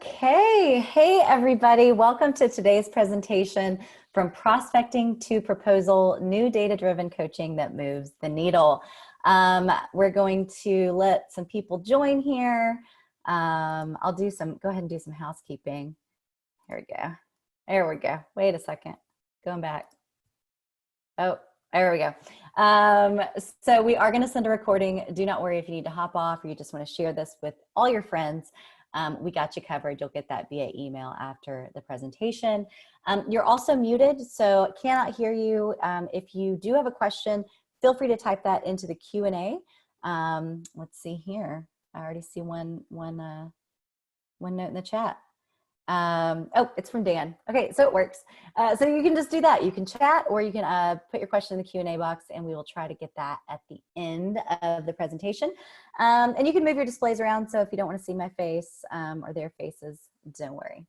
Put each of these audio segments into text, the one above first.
Okay, hey everybody, welcome to today's presentation, From Prospecting to Proposal, New Data-Driven Coaching That Moves the Needle. We're going to let some people join here. I'll do go ahead and do some housekeeping. Here we go. There we go. Wait a second, going back. Oh, there we go. So we are going to send a recording. Do not worry if you need to hop off or you just want to share this with all your friends. We got you covered. You'll get that via email after the presentation. You're also muted, so cannot hear you. If you do have a question, feel free to type that into the Q&A. Let's see here. I already see one note in the chat. Oh, it's from Dan. Okay, so it works. So you can just do that. You can chat or you can put your question in the Q&A box and we will try to get that at the end of the presentation. And you can move your displays around. So if you don't want to see my face or their faces, don't worry.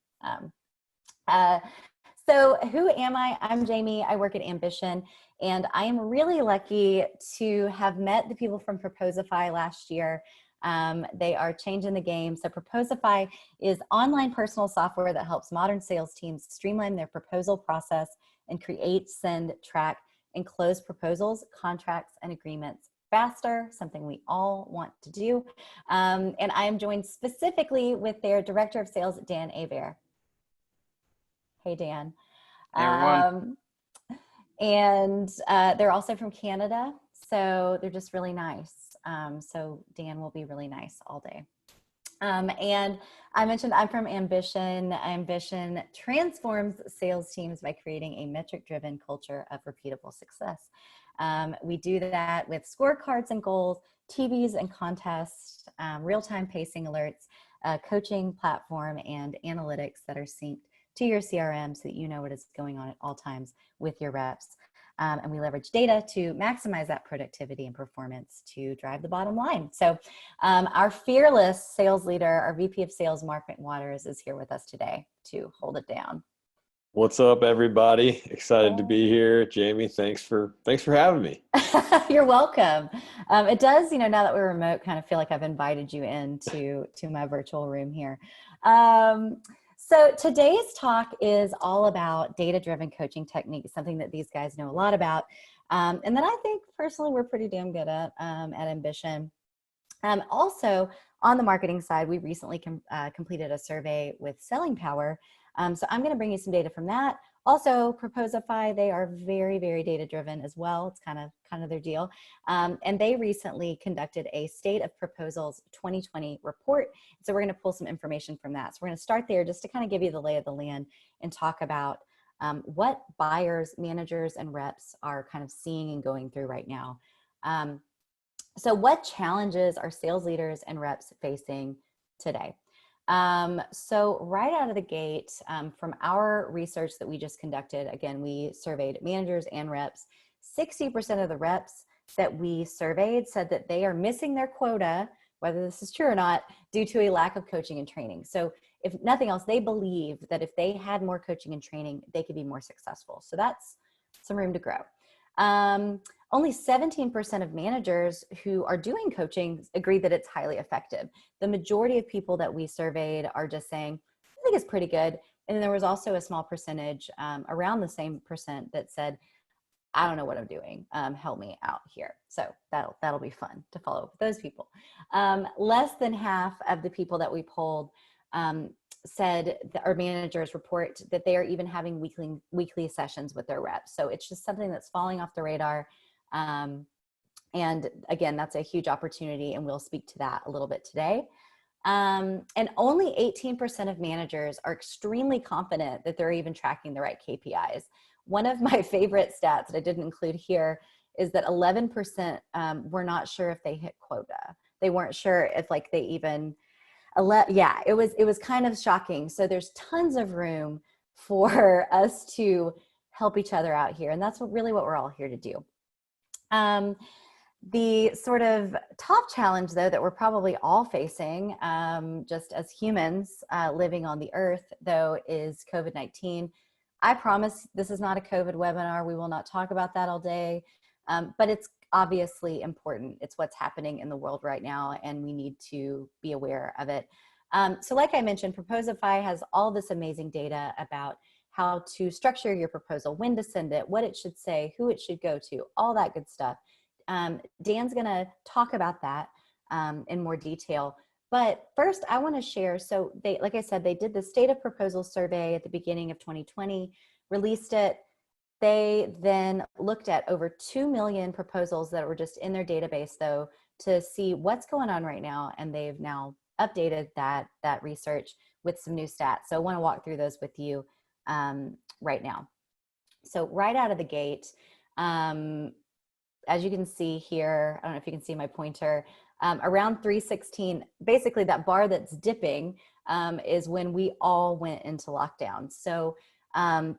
So who am I? I'm Jamie. I work at Ambition, and I am really lucky to have met the people from Proposify last year. They are changing the game. So Proposify is online personal software that helps modern sales teams streamline their proposal process and create, send, track, and close proposals, contracts, and agreements faster, something we all want to do. And I am joined specifically with their Director of Sales, Dan Aver. Hey, Dan. Hey, everyone. And they're also from Canada, so they're just really nice. So Dan will be really nice all day. And I mentioned I'm from Ambition. Ambition transforms sales teams by creating a metric-driven culture of repeatable success. We do that with scorecards and goals, TVs and contests, real-time pacing alerts, coaching platform, and analytics that are synced to your CRM so that you know what is going on at all times with your reps. And we leverage data to maximize that productivity and performance to drive the bottom line. So our fearless sales leader, our VP of Sales, Mark McWaters, is here with us today to hold it down. What's up, everybody? Excited to be here. Jamie, thanks for having me. You're welcome. It does, now that we're remote, kind of feel like I've invited you into my virtual room here. So today's talk is all about data-driven coaching techniques, something that these guys know a lot about, and that I think personally we're pretty damn good at Ambition. Also, on the marketing side, we recently completed a survey with Selling Power, so I'm going to bring you some data from that. Also, Proposify, they are very, very data-driven as well. It's kind of their deal. And they recently conducted a State of Proposals 2020 report. So we're going to pull some information from that. So we're going to start there just to kind of give you the lay of the land and talk about what buyers, managers, and reps are kind of seeing and going through right now. So what challenges are sales leaders and reps facing today? So right out of the gate, from our research that we just conducted, again, we surveyed managers and reps. 60% of the reps that we surveyed said that they are missing their quota, whether this is true or not, due to a lack of coaching and training. So if nothing else, they believe that if they had more coaching and training, they could be more successful. So that's some room to grow. Only 17% of managers who are doing coaching agree that it's highly effective. The majority of people that we surveyed are just saying, I think it's pretty good. And then there was also a small percentage, around the same percent, that said, I don't know what I'm doing. Help me out here. So that'll be fun to follow up with those people. Less than half of the people that we polled said that our managers report that they are even having weekly sessions with their reps. So it's just something that's falling off the radar. And again, that's a huge opportunity, and we'll speak to that a little bit today. And only 18% of managers are extremely confident that they're even tracking the right KPIs. One of my favorite stats that I didn't include here is that 11% were not sure if they hit quota. They weren't sure if they even, yeah, it was kind of shocking. So there's tons of room for us to help each other out here. And that's really what we're all here to do. The sort of top challenge, though, that we're probably all facing just as humans living on the earth, though, is COVID-19. I promise this is not a COVID webinar. We will not talk about that all day, but it's obviously important. It's what's happening in the world right now, and we need to be aware of it. So like I mentioned, Proposify has all this amazing data about how to structure your proposal, when to send it, what it should say, who it should go to, all that good stuff. Dan's going to talk about that in more detail. But first, I want to share. So they, like I said, they did the State of Proposal survey at the beginning of 2020, released it. They then looked at over 2 million proposals that were just in their database, though, to see what's going on right now. And they've now updated that research with some new stats. So I want to walk through those with you right now. So right out of the gate, as you can see here, I don't know if you can see my pointer, around 316, basically that bar that's dipping is when we all went into lockdown. So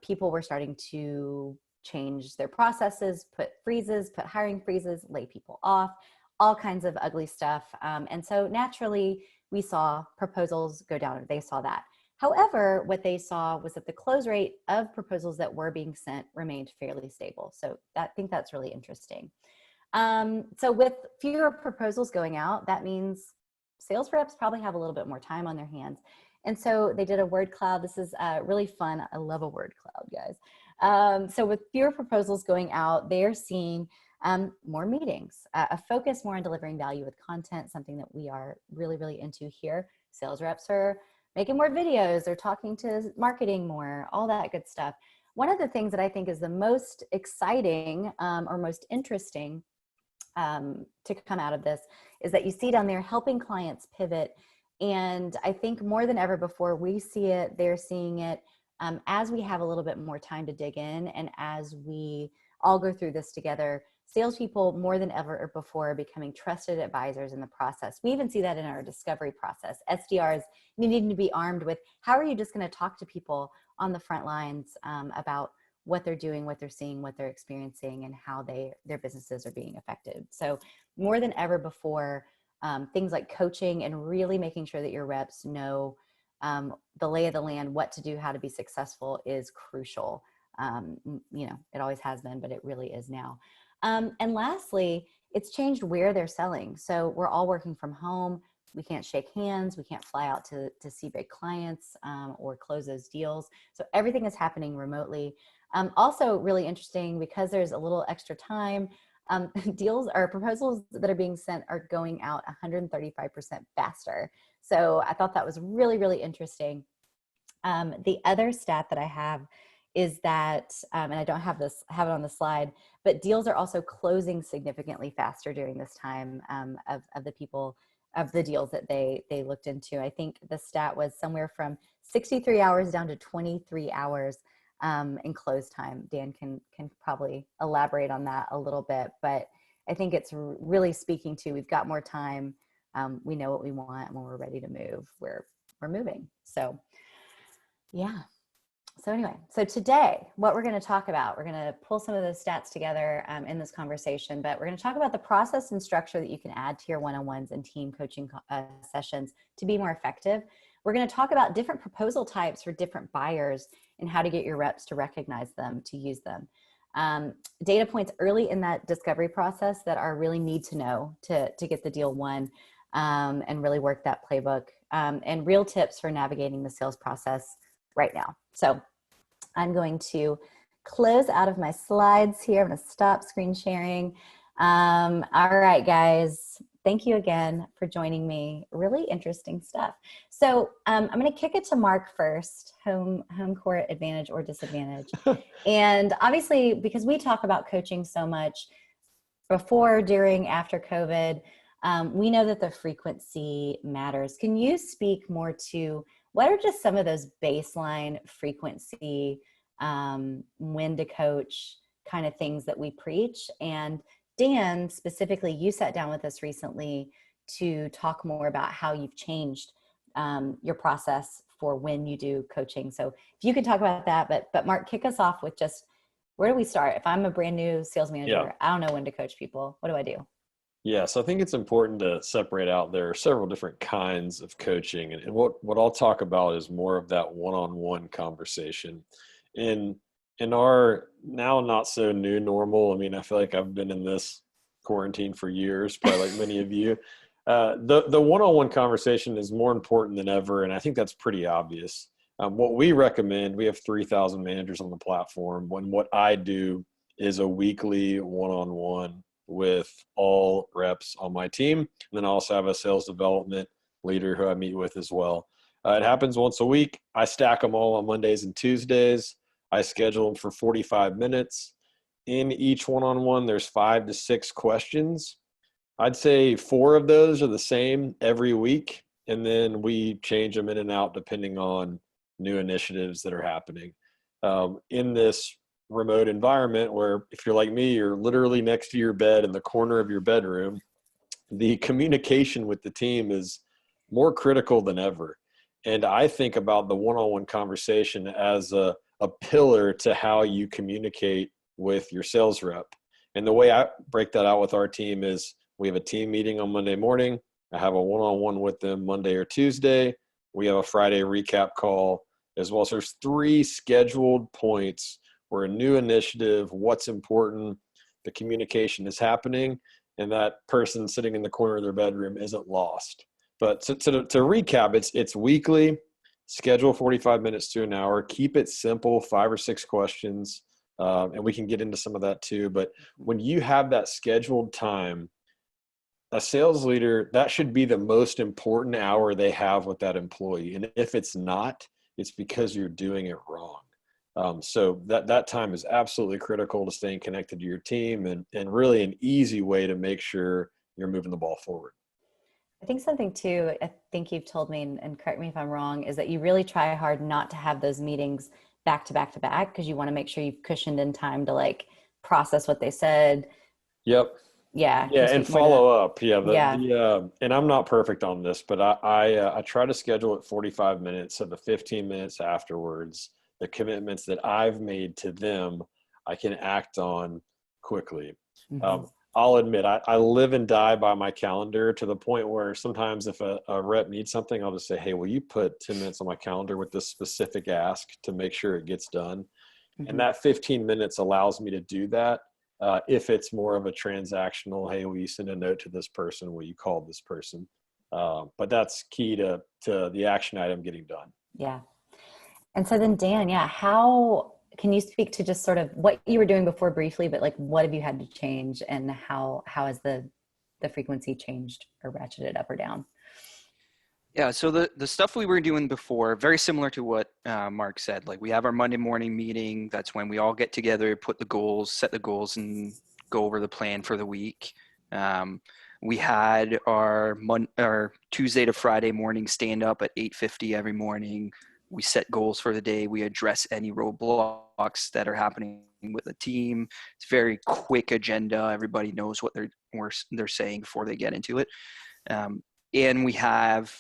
people were starting to change their processes, put freezes, put hiring freezes, lay people off, all kinds of ugly stuff. And so naturally we saw proposals go down, or they saw that. However, what they saw was that the close rate of proposals that were being sent remained fairly stable. So I think that's really interesting. So with fewer proposals going out, that means sales reps probably have a little bit more time on their hands. And so they did a word cloud. This is really fun. I love a word cloud, guys. So with fewer proposals going out, they're seeing more meetings, a focus more on delivering value with content, something that we are really, really into here. Sales reps are making more videos, they're talking to marketing more, all that good stuff. One of the things that I think is the most exciting or most interesting to come out of this is that you see down there helping clients pivot. And I think more than ever before, we see it, they're seeing it as we have a little bit more time to dig in, and as we all go through this together, salespeople more than ever before are becoming trusted advisors in the process. We even see that in our discovery process. SDRs needing to be armed with, how are you just going to talk to people on the front lines about what they're doing, what they're seeing, what they're experiencing, and how their businesses are being affected. So more than ever before, things like coaching and really making sure that your reps know the lay of the land, what to do, how to be successful is crucial. You know, it always has been, but it really is now. And lastly, it's changed where they're selling. So we're all working from home. We can't shake hands. We can't fly out to see big clients or close those deals. So everything is happening remotely. Also really interesting, because there's a little extra time, deals or proposals that are being sent are going out 135% faster. So I thought that was really, really interesting. The other stat that I have is that, and I don't have it on the slide, but deals are also closing significantly faster during this time of the deals that they looked into. I think the stat was somewhere from 63 hours down to 23 hours in close time. Dan can probably elaborate on that a little bit, but I think it's really speaking to, we've got more time. We know what we want, and when we're ready to move, we're moving. So yeah. So anyway, so today, what we're going to talk about, we're going to pull some of those stats together in this conversation, but we're going to talk about the process and structure that you can add to your one-on-ones and team coaching sessions to be more effective. We're going to talk about different proposal types for different buyers and how to get your reps to recognize them, to use them. Data points early in that discovery process that are really need to know to get the deal won and really work that playbook, and real tips for navigating the sales process right now. So I'm going to close out of my slides here. I'm going to stop screen sharing. All right, guys, thank you again for joining me. Really interesting stuff. So I'm going to kick it to Mark first, home court advantage or disadvantage. And obviously, because we talk about coaching so much before, during, after COVID, we know that the frequency matters. Can you speak more to what are just some of those baseline frequency, when to coach kind of things that we preach? And Dan, specifically, you sat down with us recently to talk more about how you've changed your process for when you do coaching. So if you could talk about that, but Mark, kick us off with just, where do we start? If I'm a brand new sales manager, I don't know when to coach people. What do I do? Yeah, so I think it's important to separate out, there are several different kinds of coaching. And what I'll talk about is more of that one-on-one conversation. In our now not so new normal, I mean, I feel like I've been in this quarantine for years, probably like many of you. The one-on-one conversation is more important than ever, and I think that's pretty obvious. What we recommend, we have 3,000 managers on the platform. What I do is a weekly one-on-one with all reps on my team. And then I also have a sales development leader who I meet with as well. It happens once a week. I stack them all on Mondays and Tuesdays. I schedule them for 45 minutes. In each one-on-one, there's 5 to 6 questions. I'd say 4 of those are the same every week, and then we change them in and out depending on new initiatives that are happening. In this remote environment where, if you're like me, you're literally next to your bed in the corner of your bedroom, the communication with the team is more critical than ever. And I think about the one-on-one conversation as a pillar to how you communicate with your sales rep. And the way I break that out with our team is we have a team meeting on Monday morning. I have a one-on-one with them Monday or Tuesday. We have a Friday recap call as well. So there's 3 scheduled points where a new initiative, what's important, the communication is happening, and that person sitting in the corner of their bedroom isn't lost. But to recap, it's weekly, schedule 45 minutes to an hour, keep it simple, 5 or 6 questions, and we can get into some of that too. But when you have that scheduled time, a sales leader, that should be the most important hour they have with that employee. And if it's not, it's because you're doing it wrong. So that time is absolutely critical to staying connected to your team, and really an easy way to make sure you're moving the ball forward. I think something too, I think you've told me, and correct me if I'm wrong, is that you really try hard not to have those meetings back to back to back, because you want to make sure you've cushioned in time to like process what they said. Yep. Yeah. Yeah, and follow up. Yeah, Yeah. and I'm not perfect on this, but I try to schedule it 45 minutes, so the 15 minutes afterwards, the commitments that I've made to them, I can act on quickly. Mm-hmm. I'll admit I live and die by my calendar, to the point where sometimes if a rep needs something, I'll just say, hey, will you put 10 minutes on my calendar with this specific ask to make sure it gets done? Mm-hmm. And that 15 minutes allows me to do that. If it's more of a transactional, hey, will you send a note to this person? Will you call this person? But that's key to the action item getting done. Yeah. And so then Dan, yeah, how can you speak to just sort of what you were doing before briefly, but like what have you had to change, and how has the frequency changed or ratcheted up or down? Yeah, so the stuff we were doing before, very similar to what Mark said. Like, we have our Monday morning meeting. That's when we all get together, put the goals, set the goals, and go over the plan for the week. We had our Tuesday to Friday morning stand up at 8:50 every morning. We set goals for the day. We address any roadblocks that are happening with the team. It's very quick agenda. Everybody knows what they're saying before they get into it. And we have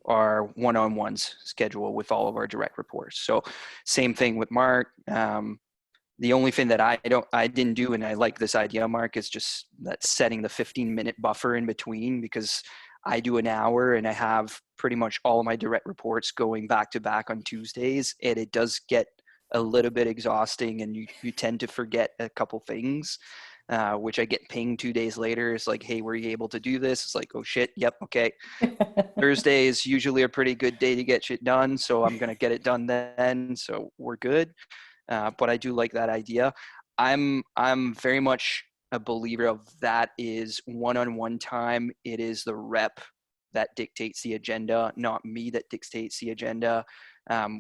our one-on-ones schedule with all of our direct reports. So same thing with Mark. The only thing that I didn't do, and I like this idea, Mark, is just that setting the 15-minute buffer in between, because I do an hour and I have pretty much all of my direct reports going back to back on Tuesdays, and it does get a little bit exhausting, and you tend to forget a couple things. Which I get pinged 2 days later. It's like, hey, were you able to do this? It's like, oh shit, yep, okay. Thursday is usually a pretty good day to get shit done, so I'm gonna get it done then. So we're good. But I do like that idea. I'm very much a believer of that is one-on-one time. It is the rep that dictates the agenda, not me that dictates the agenda.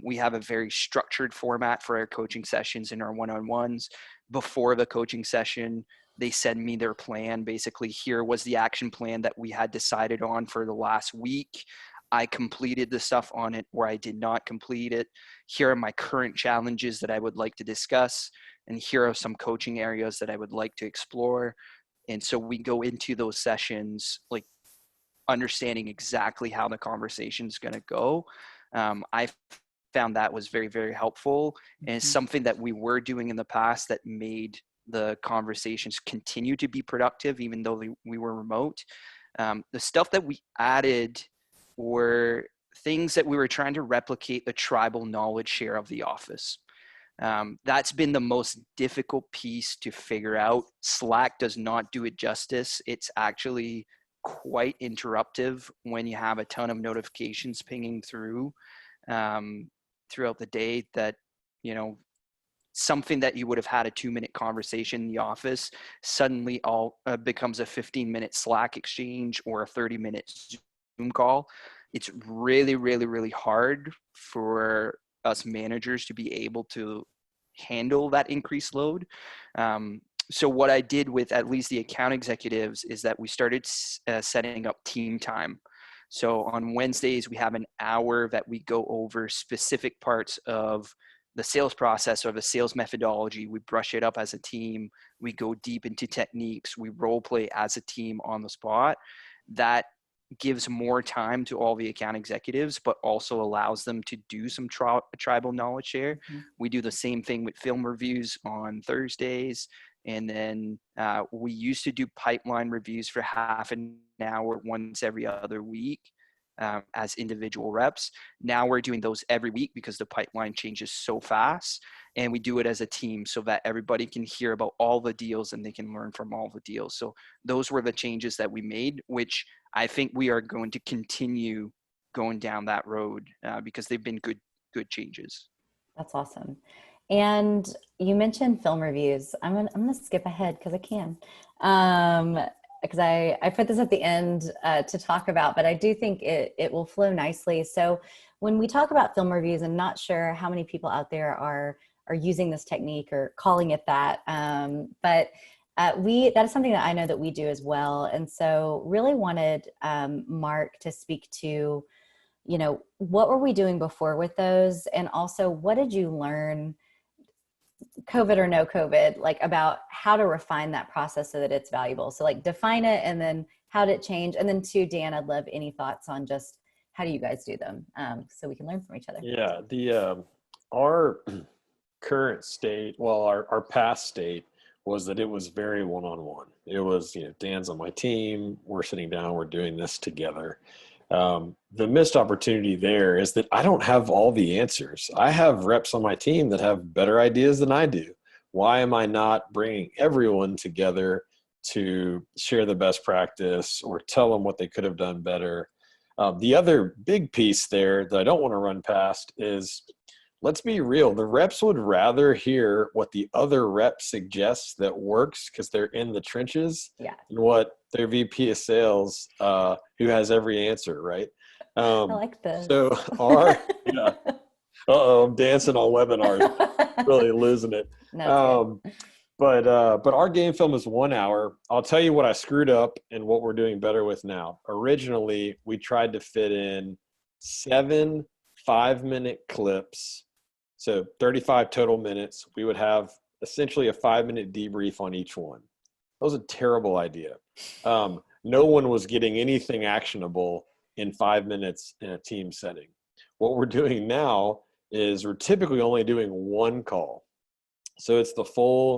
We have a very structured format for our coaching sessions and our one-on-ones. Before the coaching session, they send me their plan. Basically, here was the action plan that we had decided on for the last week. I completed the stuff on it, or I did not complete it. Here are my current challenges that I would like to discuss. And here are some coaching areas that I would like to explore. And so we go into those sessions, like understanding exactly how the conversation is going to go. I found that was very, very helpful. And it's something that we were doing in the past that made the conversations continue to be productive, even though we were remote. The stuff that we added were things that we were trying to replicate the tribal knowledge share of the office. That's been the most difficult piece to figure out. Slack does not do it justice. It's actually quite interruptive when you have a ton of notifications pinging through throughout the day, that, you know, something that you would have had a 2-minute conversation in the office suddenly all becomes a 15-minute Slack exchange or a 30-minute Zoom call. It's really, really, really hard for us managers to be able to handle that increased load. So what I did with at least the account executives is that we started setting up team time. So on Wednesdays, we have an hour that we go over specific parts of the sales process or the sales methodology. We brush it up as a team. We go deep into techniques. We role play as a team on the spot. That gives more time to all the account executives, but also allows them to do some tribal knowledge share. Mm-hmm. We do the same thing with film reviews on Thursdays. And then we used to do pipeline reviews for half an hour once every other week as individual reps. Now we're doing those every week because the pipeline changes so fast, and we do it as a team so that everybody can hear about all the deals and they can learn from all the deals. So those were the changes that we made, which I think we are going to continue going down that road because they've been good changes. That's awesome. And you mentioned film reviews. I'm gonna skip ahead because I can, because I put this at the end to talk about, but I do think it will flow nicely. So when we talk about film reviews, I'm not sure how many people out there are using this technique or calling it that, but that is something that I know that we do as well. And so really wanted Mark to speak to, you know, what were we doing before with those? And also, what did you learn, COVID or no COVID, like about how to refine that process so that it's valuable? So like define it, and then how did it change? And then too, Dan, I'd love any thoughts on just how do you guys do them so we can learn from each other. Yeah, our current state, well, our past state was that it was very one-on-one. It was, you know, Dan's on my team, we're sitting down, we're doing this together. The missed opportunity there is that I don't have all the answers. I have reps on my team that have better ideas than I do. Why am I not bringing everyone together to share the best practice or tell them what they could have done better? The other big piece there that I don't want to run past is, let's be real. The reps would rather hear what the other rep suggests that works because they're in the trenches, Yeah. than what their VP of sales, who has every answer, right? I like this. So yeah. I'm dancing on webinars, really losing it. No, But our game film is 1 hour. I'll tell you what I screwed up and what we're doing better with now. Originally, we tried to fit in 7 5-minute clips. So 35 total minutes. We would have essentially a 5-minute debrief on each one. That was a terrible idea. No one was getting anything actionable in 5 minutes in a team setting. What we're doing now is we're typically only doing one call. So it's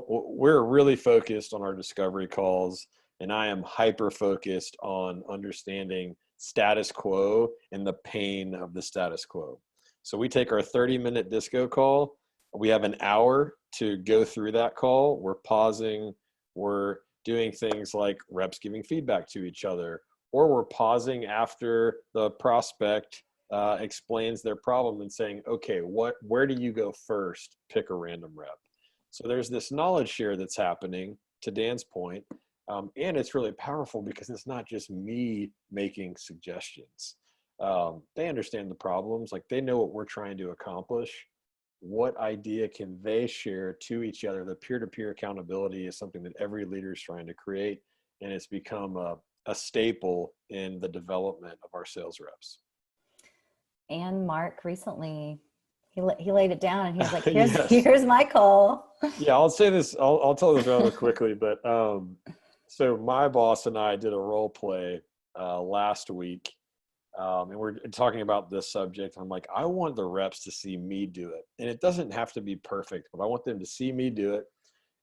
we're really focused on our discovery calls, and I am hyper focused on understanding status quo and the pain of the status quo. So we take our 30-minute disco call. We have an hour to go through that call. We're pausing. We're doing things like reps giving feedback to each other, or we're pausing after the prospect explains their problem and saying, okay, where do you go first? Pick a random rep. So there's this knowledge share that's happening, to Dan's point, and it's really powerful because it's not just me making suggestions. They understand the problems, like they know what we're trying to accomplish. What idea can they share to each other? The peer-to-peer accountability is something that every leader is trying to create, and it's become a staple in the development of our sales reps. And Mark recently, he laid it down and he was like, Yes. Here's my call. Yeah, I'll say this. I'll tell this rather quickly, but so my boss and I did a role play last week, and we're talking about this subject. I'm like, I want the reps to see me do it, and it doesn't have to be perfect, but I want them to see me do it,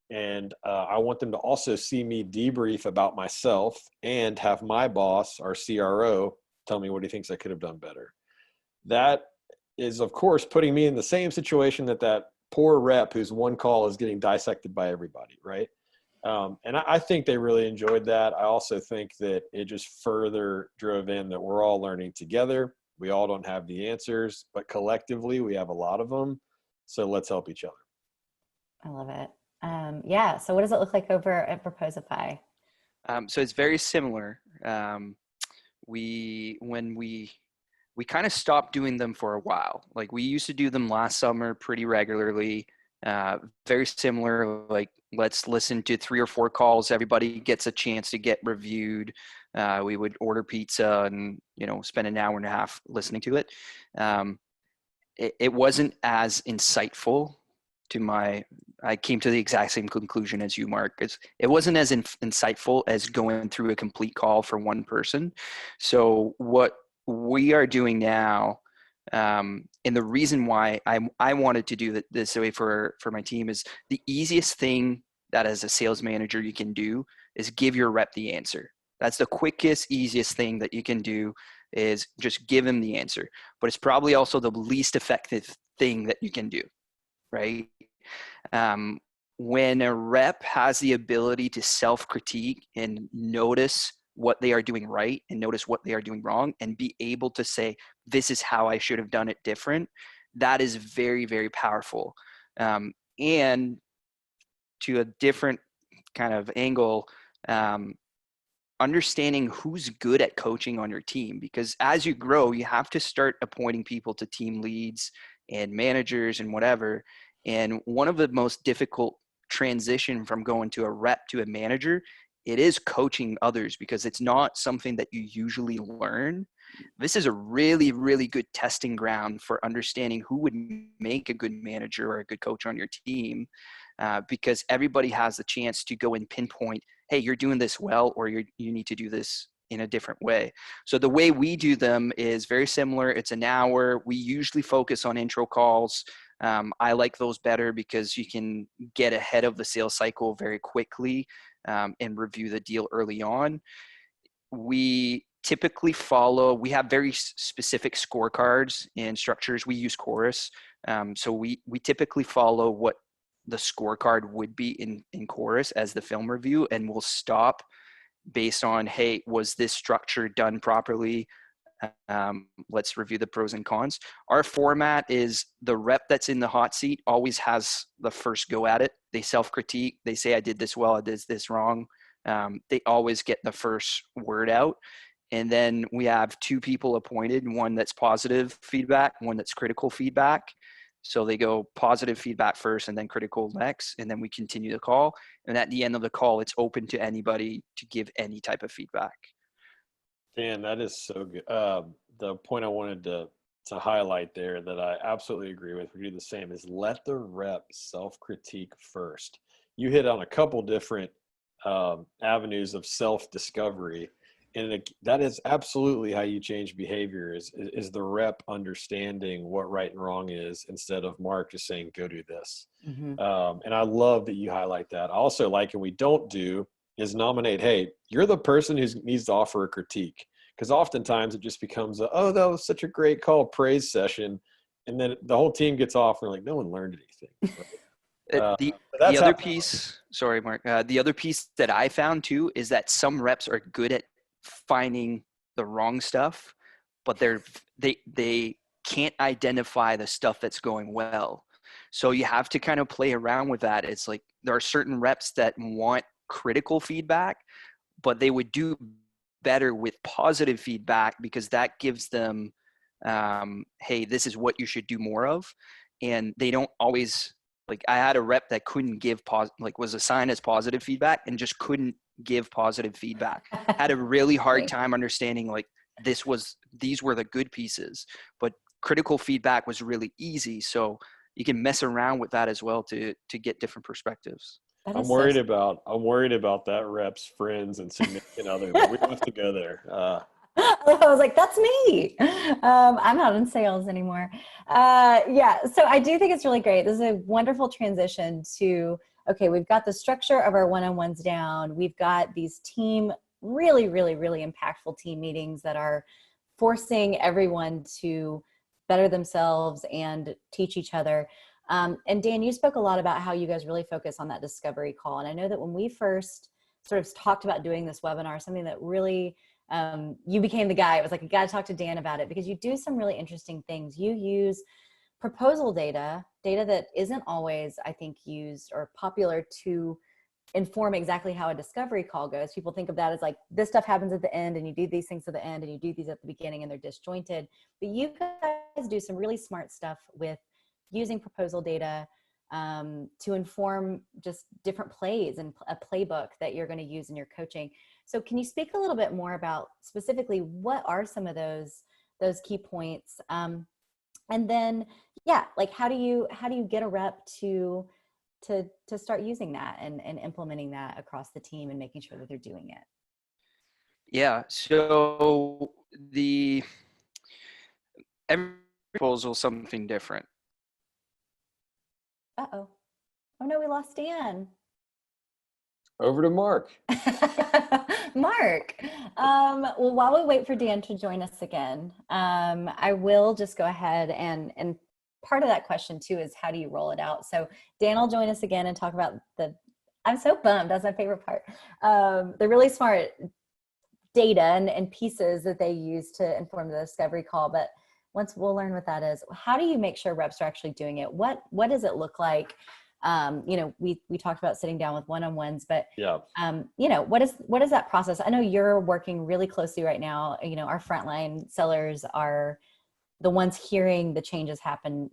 and I want them to also see me debrief about myself and have my boss, our CRO, tell me what he thinks I could have done better. That is, of course, putting me in the same situation that poor rep whose one call is getting dissected by everybody, right? And I think they really enjoyed that. I also think that it just further drove in that we're all learning together. We all don't have the answers, but collectively we have a lot of them. So let's help each other. I love it. Yeah. So what does it look like over at Proposify? So it's very similar. When we kind of stopped doing them for a while. Like we used to do them last summer pretty regularly. Very similar, like let's listen to 3 or 4 calls. Everybody gets a chance to get reviewed. We would order pizza and, spend an hour and a half listening to it. It wasn't as insightful I came to the exact same conclusion as you, Mark. It wasn't as insightful as going through a complete call for one person. So what we are doing now, and the reason why I wanted to do this way for my team is the easiest thing that as a sales manager you can do is give your rep the answer. That's the quickest, easiest thing that you can do is just give them the answer. But it's probably also the least effective thing that you can do, right? When a rep has the ability to self-critique and notice what they are doing right and notice what they are doing wrong and be able to say, this is how I should have done it different, that is very, very powerful. And to a different kind of angle, understanding who's good at coaching on your team, because as you grow, you have to start appointing people to team leads and managers and whatever. And one of the most difficult transition from going to a rep to a manager, it is coaching others, because it's not something that you usually learn. This is a really, really good testing ground for understanding who would make a good manager or a good coach on your team, because everybody has the chance to go and pinpoint, hey, you're doing this well, or you need to do this in a different way. So the way we do them is very similar. It's an hour. We usually focus on intro calls. I like those better because you can get ahead of the sales cycle very quickly and review the deal early on. We typically we have very specific scorecards and structures. We use Chorus. So we typically follow what the scorecard would be in Chorus as the film review, and we'll stop based on, hey, was this structure done properly? Let's review the pros and cons. Our format is the rep that's in the hot seat always has the first go at it. They self-critique. They say, I did this well, I did this wrong. They always get the first word out. And then we have 2 people appointed, one that's positive feedback, one that's critical feedback. So they go positive feedback first and then critical next, and then we continue the call. And at the end of the call, it's open to anybody to give any type of feedback. Dan, that is so good. The point I wanted to highlight there that I absolutely agree with, we do the same, is let the rep self-critique first. You hit on a couple different avenues of self-discovery, and that is absolutely how you change behavior is the rep understanding what right and wrong is, instead of Mark just saying, go do this. Mm-hmm. And I love that you highlight that. I also like, and we don't do, is nominate, hey, you're the person who needs to offer a critique. Because oftentimes it just becomes oh, that was such a great call, praise session. And then the whole team gets off and they're like, no one learned anything. Right? The other piece, sorry, Mark, the other piece that I found too is that some reps are good at finding the wrong stuff, but they can't identify the stuff that's going well. So you have to kind of play around with that. It's like there are certain reps that want critical feedback, but they would do better with positive feedback, because that gives them, hey, this is what you should do more of. And they don't always, like I had a rep that couldn't give was assigned as positive feedback and just couldn't give positive feedback. Had a really hard time understanding like these were the good pieces, but critical feedback was really easy. So you can mess around with that as well to get different perspectives. I'm worried about that rep's friends and significant other, but we don't have to go there. I was like, that's me. I'm not in sales anymore. Yeah, so I do think it's really great. This is a wonderful transition to, okay, we've got the structure of our one-on-ones down. We've got these really, really, really impactful team meetings that are forcing everyone to better themselves and teach each other. And Dan, you spoke a lot about how you guys really focus on that discovery call. And I know that when we first sort of talked about doing this webinar, something that really, you became the guy. It was like, you got to talk to Dan about it, because you do some really interesting things. You use proposal data that isn't always, I think, used or popular to inform exactly how a discovery call goes. People think of that as like, this stuff happens at the end and you do these things at the end and you do these at the beginning and they're disjointed. But you guys do some really smart stuff with using proposal data to inform just different plays and a playbook that you're going to use in your coaching. So can you speak a little bit more about specifically what are some of those key points? And then, yeah, like how do you get a rep to start using that and implementing that across the team and making sure that they're doing it? Yeah. So every proposal is something different. Uh-oh. Oh no, we lost Dan. Over to Mark. Mark. Well, while we wait for Dan to join us again, I will just go ahead and part of that question too is how do you roll it out? So Dan will join us again and talk about I'm so bummed, that's my favorite part. The really smart data and pieces that they use to inform the discovery call. But once we'll learn what that is, how do you make sure reps are actually doing it? What does it look like? We talked about sitting down with one-on-ones, but Yeah. what is that process? I know you're working really closely right now. Our frontline sellers are the ones hearing the changes happen,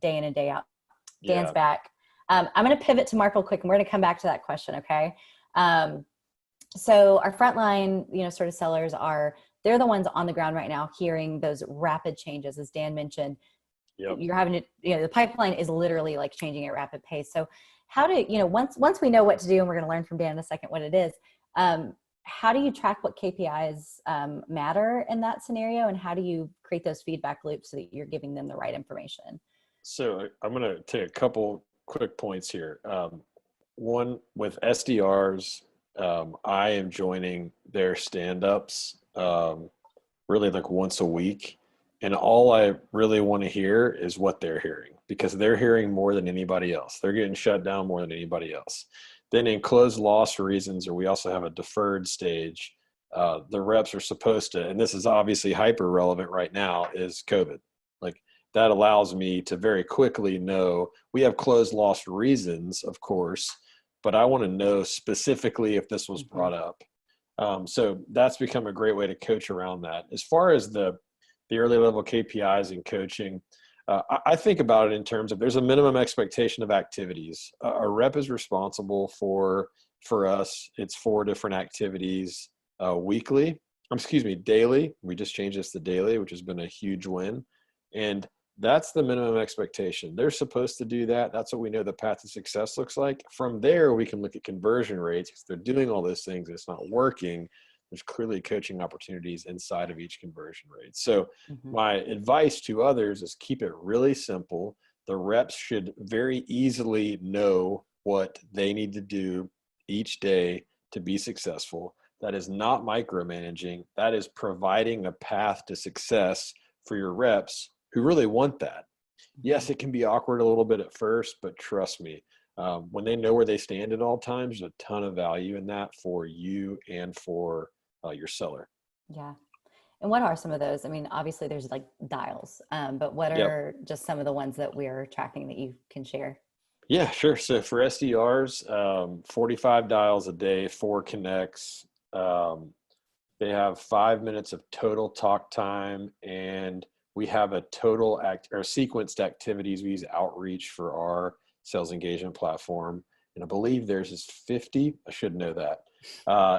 day in and day out. Dan's back. I'm going to pivot to Mark real quick and we're going to come back to that question. Okay. So our frontline, sort of sellers they're the ones on the ground right now hearing those rapid changes. As Dan mentioned, you're having to, the pipeline is literally like changing at rapid pace. So how do, once we know what to do, and we're going to learn from Dan in a second what it is, how do you track what KPIs matter in that scenario? And how do you create those feedback loops so that you're giving them the right information? So I'm going to take a couple quick points here. One, with SDRs, I am joining their stand-ups really like once a week. And all I really want to hear is what they're hearing, because they're hearing more than anybody else. They're getting shut down more than anybody else. Then in closed loss reasons, or we also have a deferred stage, the reps are supposed to, and this is obviously hyper relevant right now, is COVID. Like that allows me to very quickly know we have closed loss reasons, of course, but I want to know specifically if this was brought up. So that's become a great way to coach around that. As far as the early level KPIs in coaching, I think about it in terms of there's a minimum expectation of activities. A rep is responsible for us, it's 4 different activities daily. We just changed this to daily, which has been a huge win. And that's the minimum expectation. They're supposed to do that. That's what we know the path to success looks like. From there, we can look at conversion rates. If they're doing all those things, it's not working. There's clearly coaching opportunities inside of each conversion rate. So my advice to others is keep it really simple. The reps should very easily know what they need to do each day to be successful. That is not micromanaging. That is providing a path to success for your reps who really want that. Yes, it can be awkward a little bit at first, but trust me, when they know where they stand at all times, there's a ton of value in that for you and for your seller. Yeah. And what are some of those? I mean, obviously there's like dials, but what are just some of the ones that we're tracking that you can share? Yeah, sure. So for SDRs, 45 dials a day, 4 connects. They have 5 minutes of total talk time, and we have a total sequenced activities. We use Outreach for our sales engagement platform. And I believe theirs is 50. I should know that.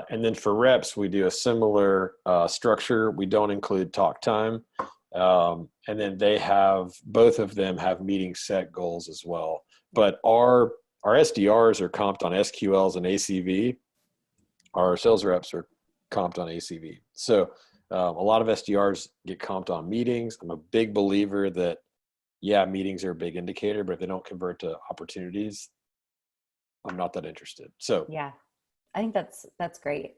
And then for reps, we do a similar structure. We don't include talk time. And then both of them have meeting set goals as well. But our SDRs are comped on SQLs and ACV. Our sales reps are comped on ACV. So a lot of SDRs get comped on meetings. I'm a big believer that, meetings are a big indicator, but if they don't convert to opportunities, I'm not that interested. So yeah, I think that's great.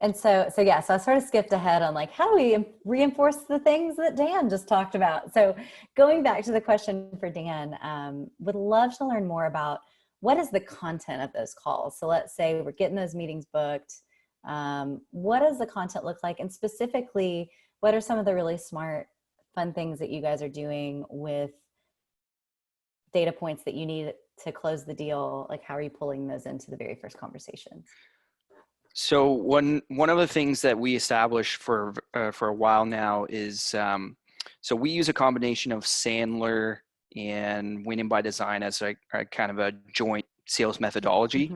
And so yeah, so I sort of skipped ahead on like, how do we reinforce the things that Dan just talked about? So going back to the question for Dan, would love to learn more about what is the content of those calls. So let's say we're getting those meetings booked. What does the content look like? And specifically, what are some of the really smart, fun things that you guys are doing with data points that you need to close the deal? Like, how are you pulling those into the very first conversations? So one of the things that we established for a while now is so we use a combination of Sandler and Winning by Design as a kind of a joint sales methodology.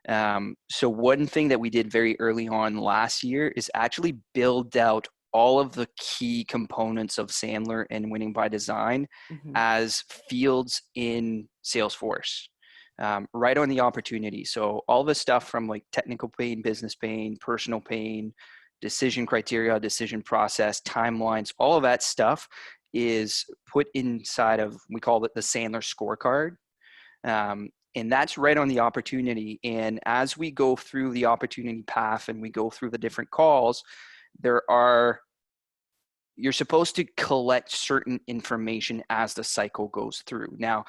So one thing that we did very early on last year is actually build out all of the key components of Sandler and Winning by Design as fields in Salesforce. Right on the opportunity. So all the stuff from like technical pain, business pain, personal pain, decision criteria, decision process, timelines, all of that stuff is put inside of, we call it the Sandler scorecard. And that's right on the opportunity. And as we go through the opportunity path and we go through the different calls, you're supposed to collect certain information as the cycle goes through. Now,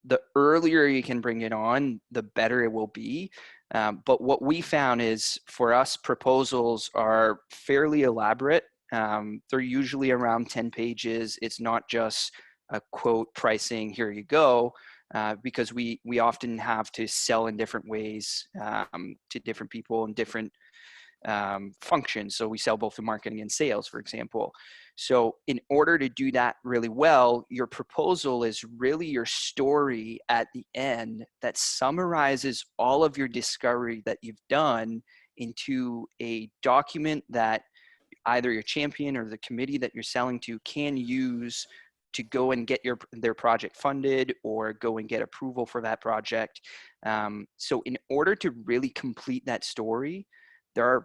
the earlier you can bring it on, the better it will be. But what we found is, for us, proposals are fairly elaborate. They're usually around 10 pages. It's not just a quote, pricing, here you go, because we often have to sell in different ways to different people and different functions. So we sell both in marketing and sales, for example. So in order to do that really well, your proposal is really your story at the end that summarizes all of your discovery that you've done into a document that either your champion or the committee that you're selling to can use to go and get their project funded or go and get approval for that project. So in order to really complete that story, there are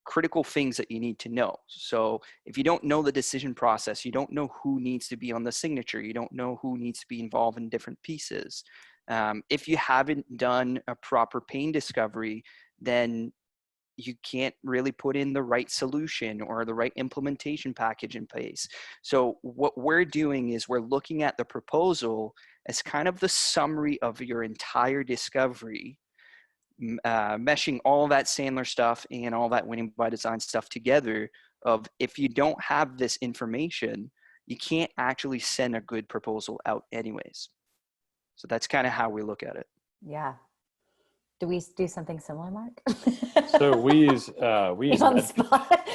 critical things that you need to know. So if you don't know the decision process, you don't know who needs to be on the signature, you don't know who needs to be involved in different pieces. If you haven't done a proper pain discovery, then you can't really put in the right solution or the right implementation package in place. So what we're doing is we're looking at the proposal as kind of the summary of your entire discovery, meshing all that Sandler stuff and all that Winning by Design stuff together. Of if you don't have this information, you can't actually send a good proposal out anyways. So that's kind of how we look at it. Yeah. Do we do something similar, Mark? So we use on the spot.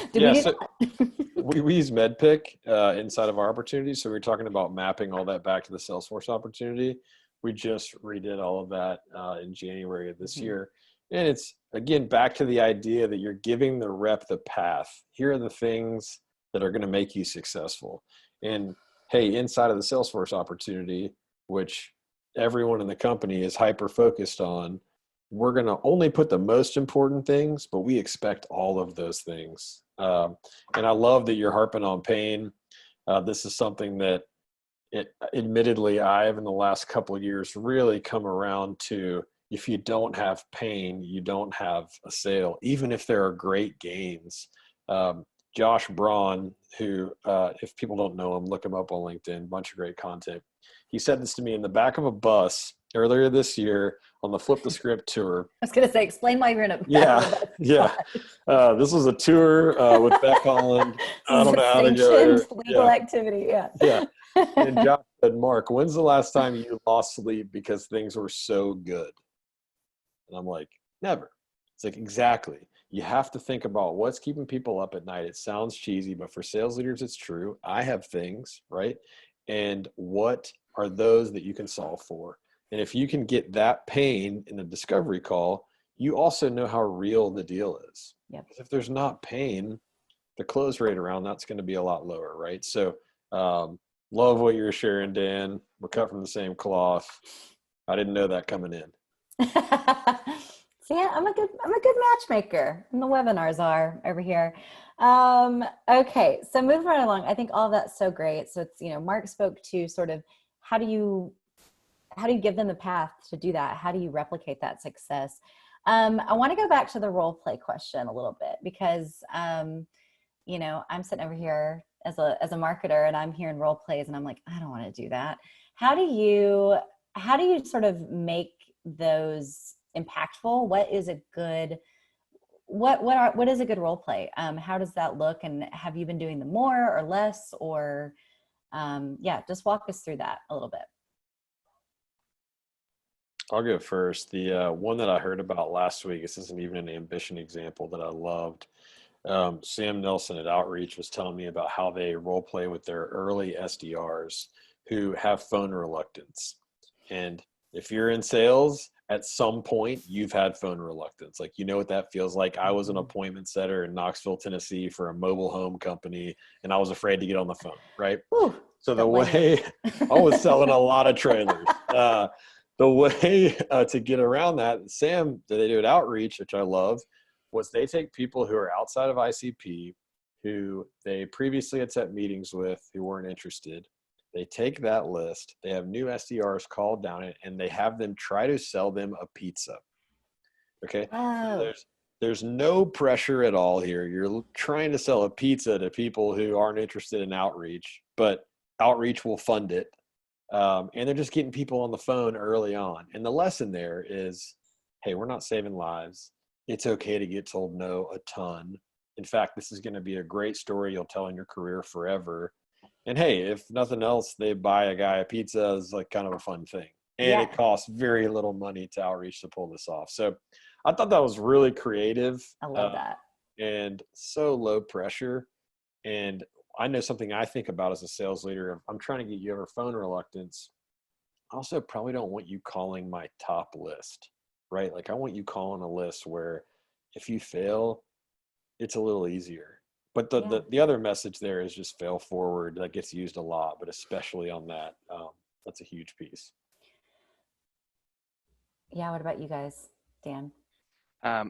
We use MedPick inside of our opportunities. So we're talking about mapping all that back to the Salesforce opportunity. We just redid all of that in January of this year. And it's, again, back to the idea that you're giving the rep the path. Here are the things that are going to make you successful. And hey, inside of the Salesforce opportunity, which everyone in the company is hyper focused on, we're going to only put the most important things, but we expect all of those things. And I love that you're harping on pain. This is something that admittedly I have in the last couple of years really come around to. If you don't have pain, you don't have a sale, even if there are great gains. Josh Braun, who, if people don't know him, look him up on LinkedIn, bunch of great content. He said this to me in the back of a bus earlier this year on the Flip the Script tour. I was going to say, explain why you're in a bus. Yeah. This was a tour with Beck Holland. I don't know how to go there. Legal activity, yeah. And Josh said, Mark, when's the last time you lost sleep because things were so good? And I'm like, never. It's like, exactly. You have to think about what's keeping people up at night. It sounds cheesy, but for sales leaders, it's true. I have things, right? And what are those that you can solve for? And if you can get that pain in a discovery call, you also know how real the deal is. Yep. If there's not pain, the close rate around that's going to be a lot lower, right? So love what you're sharing, Dan. We're cut from the same cloth. I didn't know that coming in. See, I'm a good matchmaker, and the webinars are over here. Okay, so moving right along, I think all of that's so great. So it's, Mark spoke to sort of how do you give them the path to do that? How do you replicate that success? I want to go back to the role play question a little bit because, you know, I'm sitting over here as a marketer and I'm hearing role plays and I'm like, I don't want to do that. How do you sort of make those impactful? What is a good, what is a good role play? How does that look? And have you been doing them more or less, or, yeah, just walk us through that a little bit. I'll go first. The one that I heard about last week, this isn't even an ambition example that I loved. Sam Nelson at Outreach was telling me about how they role play with their early SDRs who have phone reluctance. And if you're in sales, at some point you've had phone reluctance. Like, you know what that feels like. I was an appointment setter in Knoxville, Tennessee for a mobile home company, and I was afraid to get on the phone, right? Whew, So the way I was selling a lot of trailers, the way to get around that, Sam, that they do at Outreach, which I love, was they take people who are outside of ICP, who they previously had set meetings with, who weren't interested. They take that list, they have new SDRs called down it, and they have them try to sell them a pizza. Okay. Oh. So there's no pressure at all here. You're trying to sell a pizza to people who aren't interested in Outreach, but Outreach will fund it. And they're just getting people on the phone early on. And the lesson there is, hey, we're not saving lives. It's okay to get told no a ton. In fact, this is going to be a great story you'll tell in your career forever. And hey, if nothing else, they buy a guy a pizza is like kind of a fun thing. And it costs very little money to Outreach to pull this off. So I thought that was really creative. I love that. And so low pressure. And I know something I think about as a sales leader. If I'm trying to get you over phone reluctance, I also probably don't want you calling my top list, right? Like, I want you calling a list where if you fail, it's a little easier. But the other message there is just fail forward. That gets used a lot, but especially on that, that's a huge piece. Yeah. What about you guys, Dan?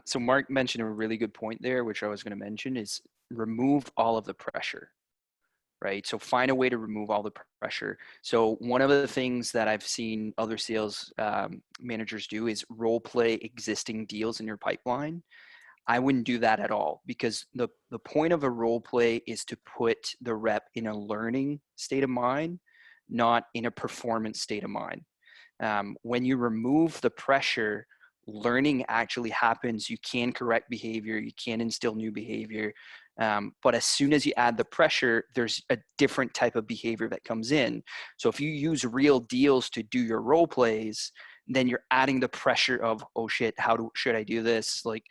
So Mark mentioned a really good point there, which I was going to mention, is remove all of the pressure, right? So find a way to remove all the pressure. So one of the things that I've seen other sales managers do is role play existing deals in your pipeline. I wouldn't do that at all, because the point of a role play is to put the rep in a learning state of mind, not in a performance state of mind. When you remove the pressure, learning actually happens. You can correct behavior, you can instill new behavior. But as soon as you add the pressure, there's a different type of behavior that comes in. So if you use real deals to do your role plays, then you're adding the pressure of, oh shit, should I do this? Like,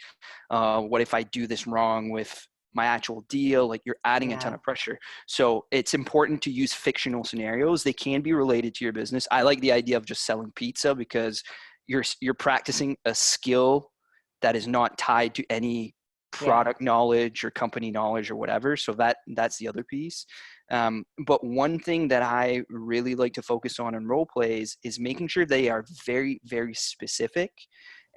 what if I do this wrong with my actual deal? Like, you're adding a ton of pressure. So it's important to use fictional scenarios. They can be related to your business. I like the idea of just selling pizza because you're practicing a skill that is not tied to any product knowledge or company knowledge or whatever. So that's the other piece. But one thing that I really like to focus on in role plays is making sure they are very, very specific,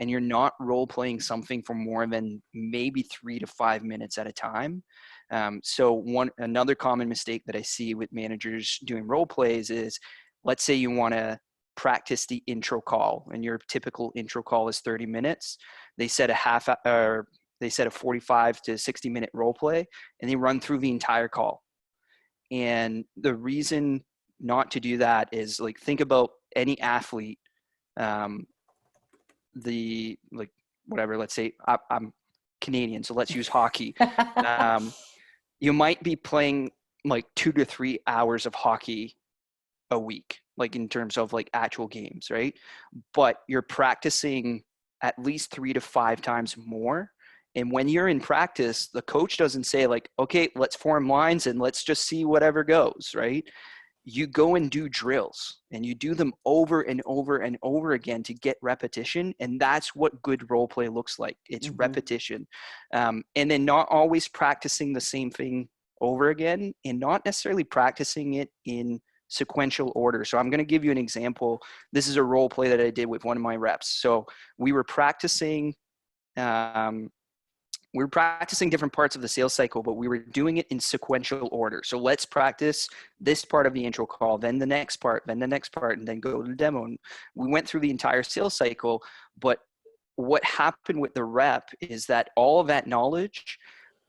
and you're not role playing something for more than maybe 3 to 5 minutes at a time. So another common mistake that I see with managers doing role plays is, let's say you want to practice the intro call, and your typical intro call is 30 minutes. They set a 45 to 60 minute role play, and they run through the entire call. And the reason not to do that is, like, think about any athlete, let's say I'm Canadian, so let's use hockey. You might be playing like 2 to 3 hours of hockey a week, like in terms of like actual games, right? But you're practicing at least 3 to 5 times more. And when you're in practice, the coach doesn't say like, okay, let's form lines and let's just see whatever goes, right? You go and do drills, and you do them over and over and over again to get repetition. And that's what good role play looks like. It's repetition. And then not always practicing the same thing over again, and not necessarily practicing it in sequential order. So I'm going to give you an example. This is a role play that I did with one of my reps. So we were practicing different parts of the sales cycle, but we were doing it in sequential order. So let's practice this part of the intro call, then the next part, then the next part, and then go to the demo. And we went through the entire sales cycle, but what happened with the rep is that all of that knowledge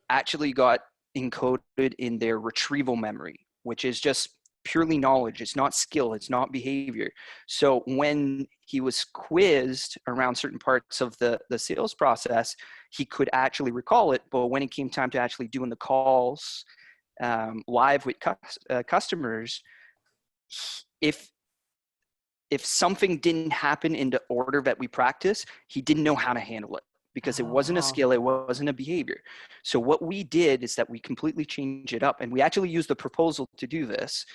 actually got encoded in their retrieval memory, which is just purely knowledge. It's not skill, it's not behavior. So when he was quizzed around certain parts of the sales process, he could actually recall it. But when it came time to actually doing the calls live with customers, if something didn't happen in the order that we practice, he didn't know how to handle it because it wasn't a skill, it wasn't a behavior. So what we did is that we completely changed it up, and we actually used the proposal to do this.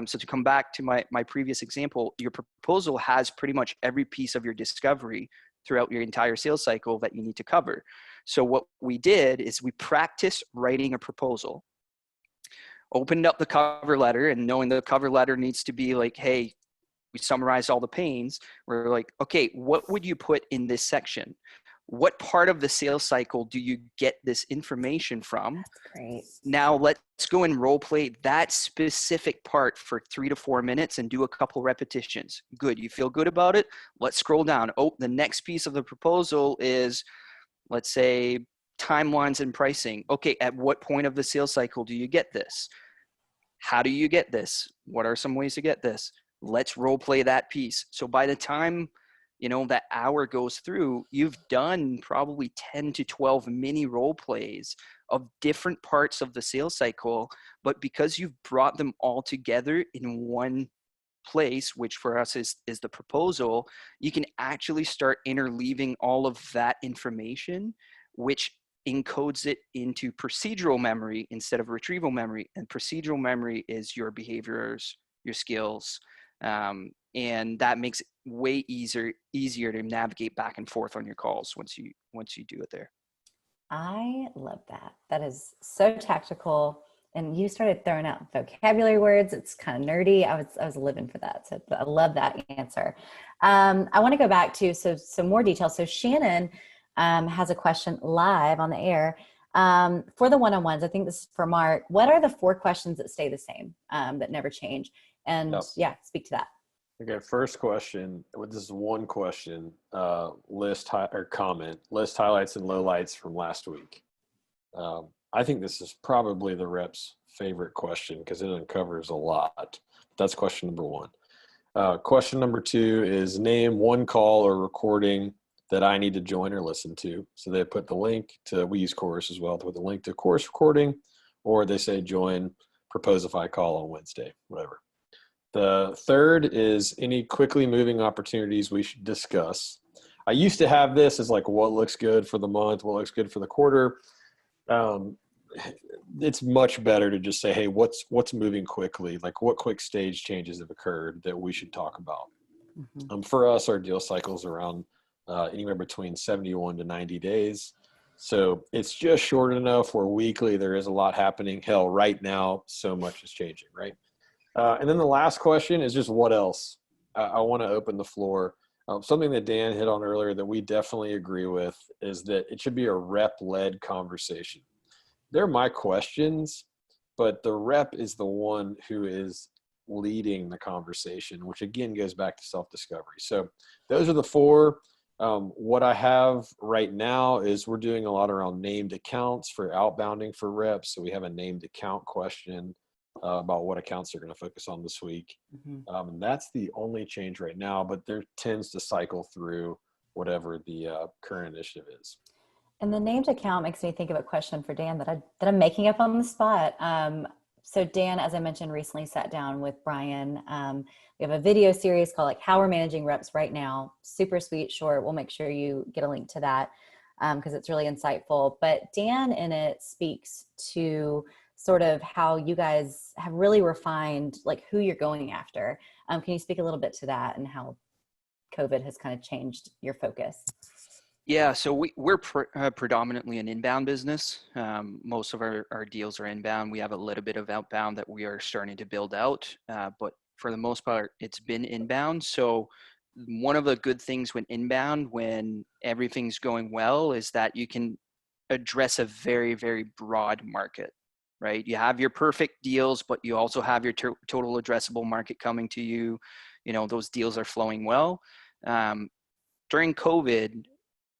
So to come back to my previous example, your proposal has pretty much every piece of your discovery throughout your entire sales cycle that you need to cover. So what we did is we practiced writing a proposal, opened up the cover letter, and knowing the cover letter needs to be like, hey, we summarized all the pains. We're like, okay, what would you put in this section? What part of the sales cycle do you get this information from? That's great. Now let's go and role play that specific part for 3 to 4 minutes and do a couple repetitions. Good, you feel good about it? Let's scroll down. Oh, the next piece of the proposal is, let's say, timelines and pricing. Okay, at what point of the sales cycle do you get this? How do you get this? What are some ways to get this? Let's role play that piece. So by the time that hour goes through, you've done probably 10 to 12 mini role plays of different parts of the sales cycle. But because you've brought them all together in one place, which for us is the proposal, you can actually start interleaving all of that information, which encodes it into procedural memory instead of retrieval memory. And procedural memory is your behaviors, your skills, and that makes it way easier to navigate back and forth on your calls once you do it there. I love that. That is so tactical. And you started throwing out vocabulary words. It's kind of nerdy. I was living for that. So I love that answer. I want to go back to some more details. So Shannon has a question live on the air for the one-on-ones. I think this is for Mark. What are the 4 questions that stay the same, that never change? And yeah, speak to that. Okay, first question. This is one question. List highlights and lowlights from last week. I think this is probably the rep's favorite question because it uncovers a lot. That's question number 1. Question number 2 is name one call or recording that I need to join or listen to. So they put the link to, we use Chorus as well, to put the link to course recording, or they say join Proposify call on Wednesday, whatever. The third is any quickly moving opportunities we should discuss. I used to have this as like what looks good for the month, what looks good for the quarter. It's much better to just say, hey, what's moving quickly? Like what quick stage changes have occurred that we should talk about? Mm-hmm. For us, our deal cycle's around anywhere between 71 to 90 days. So it's just short enough where weekly there is a lot happening. Hell, right now, so much is changing, right? And then the last question is just what else? I want to open the floor. Something that Dan hit on earlier that we definitely agree with is that it should be a rep-led conversation. They're my questions, but the rep is the one who is leading the conversation, which again goes back to self-discovery. So those are the 4. What I have right now is we're doing a lot around named accounts for outbounding for reps. So we have a named account question about what accounts they're going to focus on this week. Mm-hmm. And that's the only change right now, but there tends to cycle through whatever the current initiative is. And the named account makes me think of a question for Dan that I'm making up on the spot. So Dan, as I mentioned, recently sat down with Brian. We have a video series called like How We're Managing Reps Right Now. Super sweet, short. We'll make sure you get a link to that because it's really insightful. But Dan in it speaks to sort of how you guys have really refined like who you're going after. Can you speak a little bit to that and how COVID has kind of changed your focus? Yeah, so we're predominantly an inbound business. Most of our deals are inbound. We have a little bit of outbound that we are starting to build out, but for the most part, it's been inbound. So one of the good things when inbound, when everything's going well, is that you can address a very, very broad market, right? You have your perfect deals, but you also have your total addressable market coming to you. Those deals are flowing well. During COVID,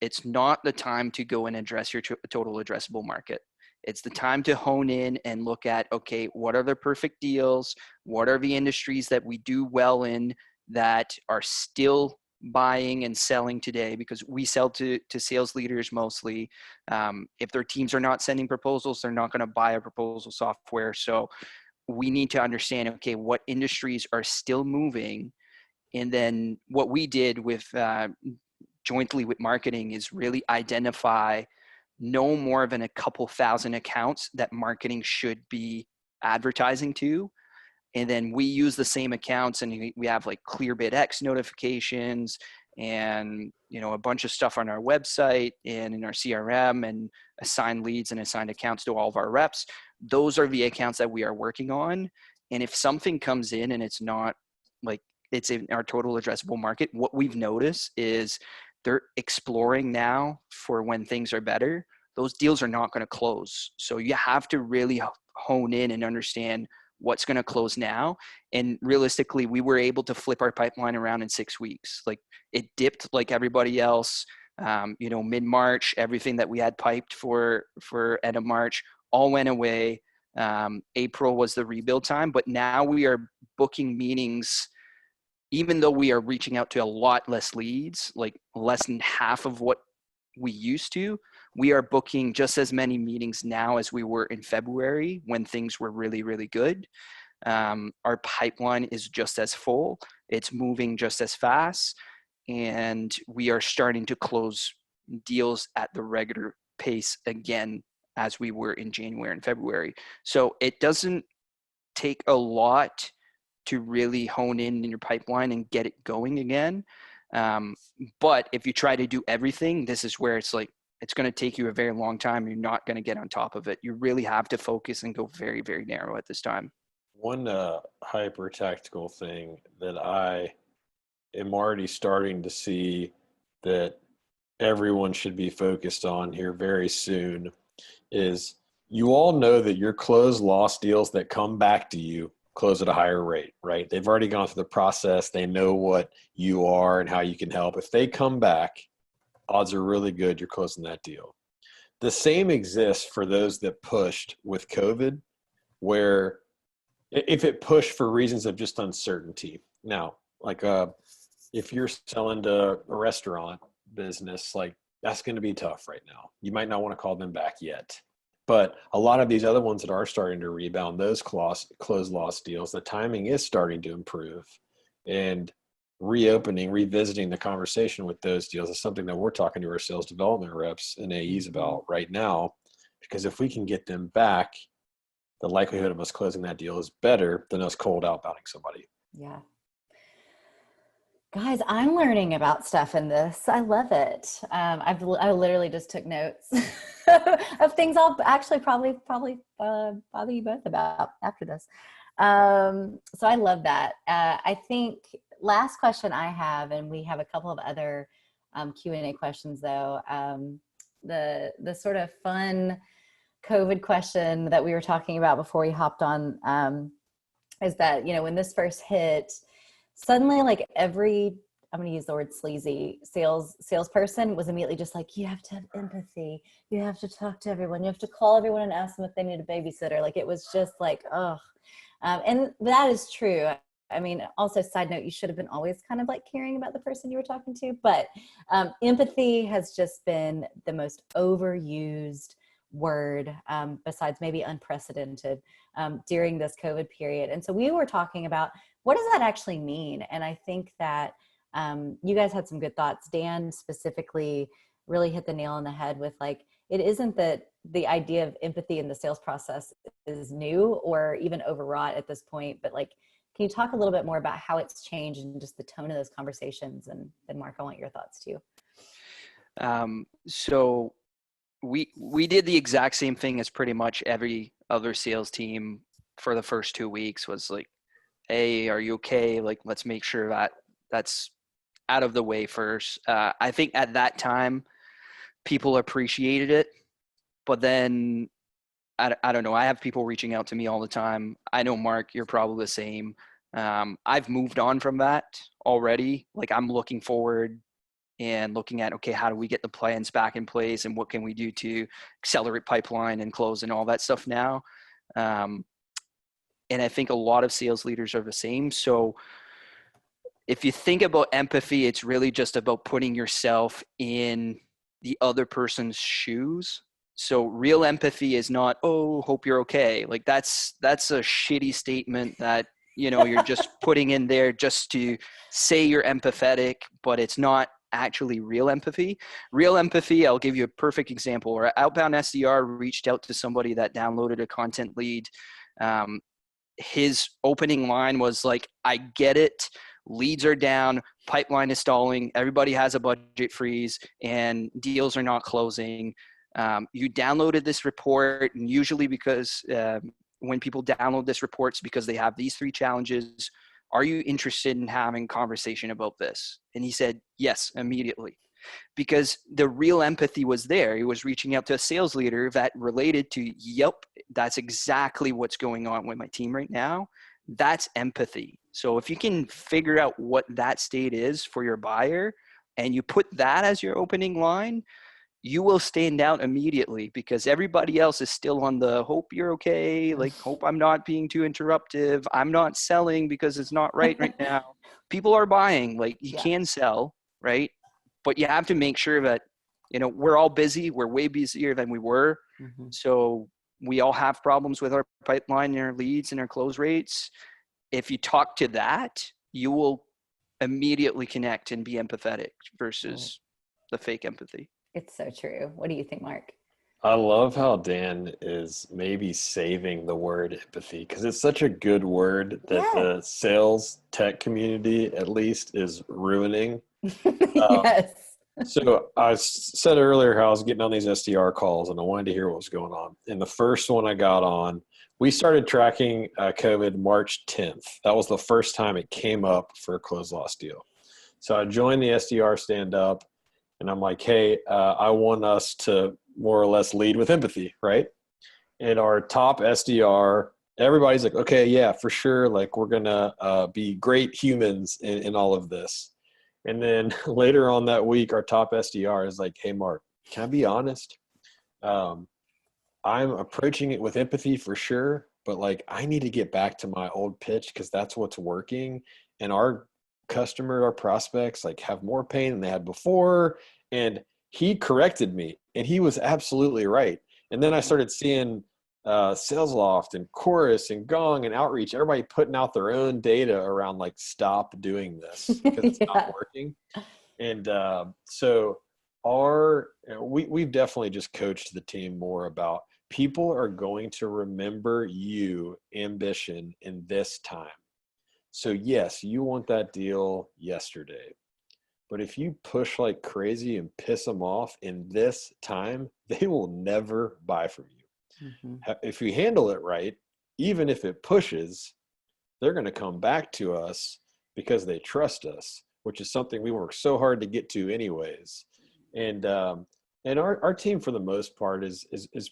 it's not the time to go and address your total addressable market. It's the time to hone in and look at, okay, what are the perfect deals? What are the industries that we do well in that are still buying and selling today? Because we sell to sales leaders mostly. If their teams are not sending proposals, they're not going to buy a proposal software. So we need to understand, okay, what industries are still moving. And then what we did with jointly with marketing is really identify no more than a couple thousand accounts that marketing should be advertising to. And then we use the same accounts, and we have like clear bid X notifications and, you know, a bunch of stuff on our website and in our CRM, and assigned leads and assigned accounts to all of our reps. Those are the accounts that we are working on. And if something comes in and it's not like it's in our total addressable market, what we've noticed is they're exploring now for when things are better. Those deals are not going to close. So you have to really hone in and understand what's going to close now. And realistically, we were able to flip our pipeline around in 6 weeks. Like, it dipped like everybody else. You know, mid-March, everything that we had piped for end of March all went away. April was the rebuild time, but now we are booking meetings. Even though we are reaching out to a lot less leads, like less than half of what we used to, we are booking just as many meetings now as we were in February when things were really, really good. Our pipeline is just as full. It's moving just as fast. And we are starting to close deals at the regular pace again as we were in January and February. So it doesn't take a lot to really hone in your pipeline and get it going again. But if you try to do everything, this is where it's like, it's going to take you a very long time. You're not going to get on top of it. You really have to focus and go very, very narrow at this time. One hyper tactical thing that I am already starting to see that everyone should be focused on here very soon is, you all know that your closed lost deals that come back to you close at a higher rate, right? They've already gone through the process. They know what you are and how you can help. If they come back, odds are really good you're closing that deal. The same exists for those that pushed with COVID, where if it pushed for reasons of just uncertainty. Now, like if you're selling to a restaurant business, like that's going to be tough right now. You might not want to call them back yet. But a lot of these other ones that are starting to rebound, those closed lost deals, the timing is starting to improve. And revisiting the conversation with those deals is something that we're talking to our sales development reps and AEs about right now. Because if we can get them back, the likelihood of us closing that deal is better than us cold outbounding somebody. Yeah. Guys, I'm learning about stuff in this. I love it. I literally just took notes of things I'll actually probably bother you both about after this. So I love that. I think last question I have, and we have a couple of other Q&A questions though. The sort of fun COVID question that we were talking about before we hopped on is that, you know, when this first hit, suddenly like I'm going to use the word sleazy salesperson was immediately just like, you have to have empathy. You have to talk to everyone. You have to call everyone and ask them if they need a babysitter. Like, it was just like, oh, and that is true. I mean, also side note, you should have been always kind of like caring about the person you were talking to, but empathy has just been the most overused word, besides maybe unprecedented, during this COVID period. And so we were talking about, what does that actually mean? And I think that you guys had some good thoughts. Dan specifically really hit the nail on the head with, like, it isn't that the idea of empathy in the sales process is new or even overwrought at this point, but like, can you talk a little bit more about how it's changed and just the tone of those conversations? And then Mark, I want your thoughts too. So we did the exact same thing as pretty much every other sales team for the first 2 weeks. Was like, hey, are you okay? Like, let's make sure that that's out of the way first. I think at that time, people appreciated it, but then I don't know. I have people reaching out to me all the time. I know, Mark, you're probably the same. I've moved on from that already. Like, I'm looking forward and looking at, okay, how do we get the plans back in place and what can we do to accelerate pipeline and close and all that stuff now. And I think a lot of sales leaders are the same. So if you think about empathy, it's really just about putting yourself in the other person's shoes. So real empathy is not, oh, hope you're okay. Like that's a shitty statement that, you're just putting in there just to say you're empathetic, but it's not actually real empathy. Real empathy, I'll give you a perfect example. Our outbound SDR reached out to somebody that downloaded a content lead. His opening line was like, I get it. Leads are down, pipeline is stalling, everybody has a budget freeze, and deals are not closing. You downloaded this report, and usually because when people download this report, it's because they have these 3 challenges. Are you interested in having a conversation about this? And he said, yes, immediately. Because the real empathy was there. He was reaching out to a sales leader that related to, yep, that's exactly what's going on with my team right now. That's empathy. So if you can figure out what that state is for your buyer and you put that as your opening line, you will stand out immediately because everybody else is still on the hope you're okay, like hope I'm not being too interruptive. I'm not selling because it's not right now. People are buying, like you can sell, right? But you have to make sure that, we're all busy. We're way busier than we were. Mm-hmm. So we all have problems with our pipeline and our leads and our close rates. If you talk to that, you will immediately connect and be empathetic versus the fake empathy. It's so true. What do you think, Mark? I love how Dan is maybe saving the word empathy because it's such a good word that the sales tech community, at least, is ruining. Yes. So I said earlier how I was getting on these SDR calls and I wanted to hear what was going on. And the first one I got on, we started tracking COVID March 10th. That was the first time it came up for a closed loss deal. So I joined the SDR stand up and I'm like, hey, I want us to more or less lead with empathy, right? And our top SDR, everybody's like, okay, yeah, for sure. Like we're going to be great humans in all of this. And then later on that week, our top SDR is like, hey, Mark, can I be honest? I'm approaching it with empathy for sure, but like I need to get back to my old pitch because that's what's working. And our prospects like have more pain than they had before. And he corrected me and he was absolutely right. And then I started seeing SalesLoft and Chorus and Gong and Outreach, everybody putting out their own data around like, stop doing this because it's not working. And so we've definitely just coached the team more about people are going to remember you ambition in this time. So yes, you want that deal yesterday, but if you push like crazy and piss them off in this time, they will never buy from you. Mm-hmm. If we handle it right, even if it pushes, they're going to come back to us because they trust us, which is something we work so hard to get to anyways. And our team for the most part is